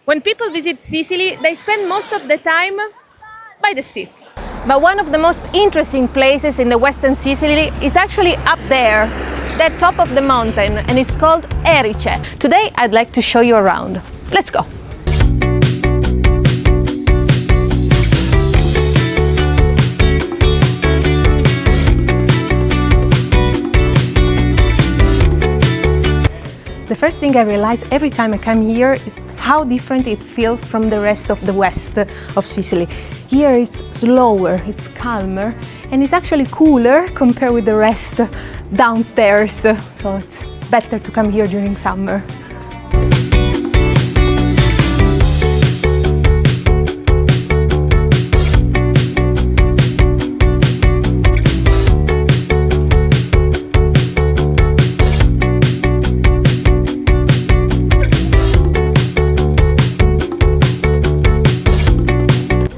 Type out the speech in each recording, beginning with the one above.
When people visit Sicily, they spend most of the time by the sea. But one of the most interesting places in the western Sicily is actually up there, the top of the mountain, and it's called Erice. Today I'd like to show you around. Let's go! The first thing I realize every time I come here is how different it feels from the rest of the west of Sicily. Here it's slower, it's calmer, and it's actually cooler compared with the rest downstairs, so it's better to come here during summer.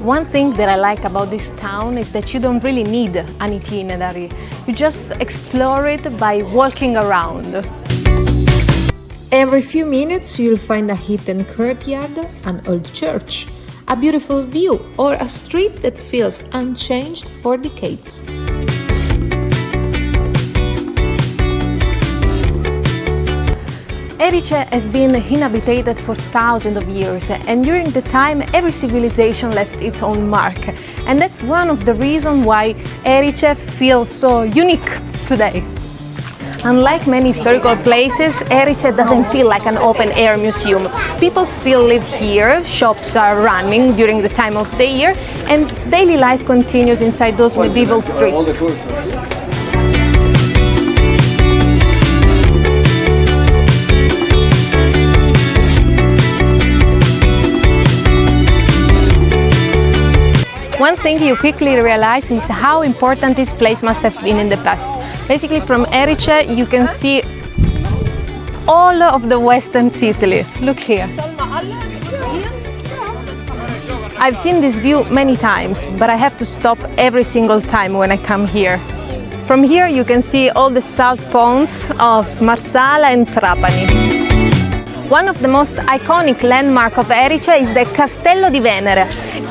One thing that I like about this town is that you don't really need an itinerary. You just explore it by walking around. Every few minutes you'll find a hidden courtyard, an old church, a beautiful view, or a street that feels unchanged for decades. Erice has been inhabited for thousands of years, and during the time every civilization left its own mark. And that's one of the reasons why Erice feels so unique today. Unlike many historical places, Erice doesn't feel like an open-air museum. People still live here, shops are running during the time of the year, and daily life continues inside those medieval streets. One thing you quickly realize is how important this place must have been in the past. Basically, from Erice you can see all of the western Sicily. Look here. I've seen this view many times, but I have to stop every single time when I come here. From here you can see all the salt ponds of Marsala and Trapani. One of the most iconic landmarks of Erice is the Castello di Venere.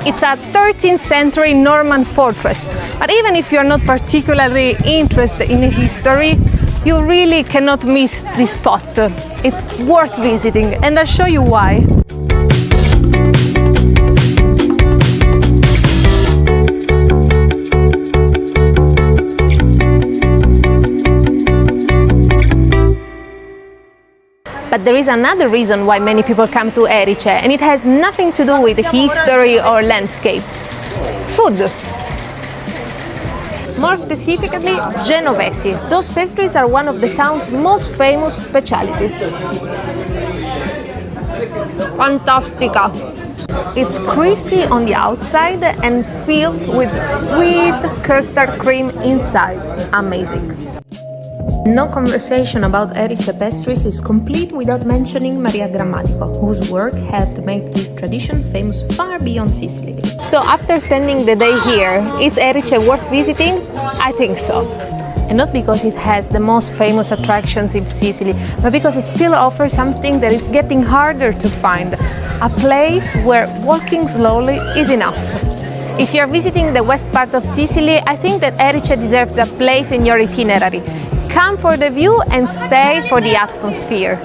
It's a 13th century Norman fortress, but even if you're not particularly interested in history, you really cannot miss this spot. It's worth visiting, and I'll show you why. But there is another reason why many people come to Erice, and it has nothing to do with history or landscapes. Food. More specifically, Genovesi. Those pastries are one of the town's most famous specialities. Fantastica! It's crispy on the outside and filled with sweet custard cream inside. Amazing! No conversation about Erice pastries is complete without mentioning Maria Grammatico, whose work helped make this tradition famous far beyond Sicily. So after spending the day here, is Erice worth visiting? I think so. And not because it has the most famous attractions in Sicily, but because it still offers something that is getting harder to find. A place where walking slowly is enough. If you're visiting the west part of Sicily, I think that Erice deserves a place in your itinerary. Come for the view and stay for the atmosphere.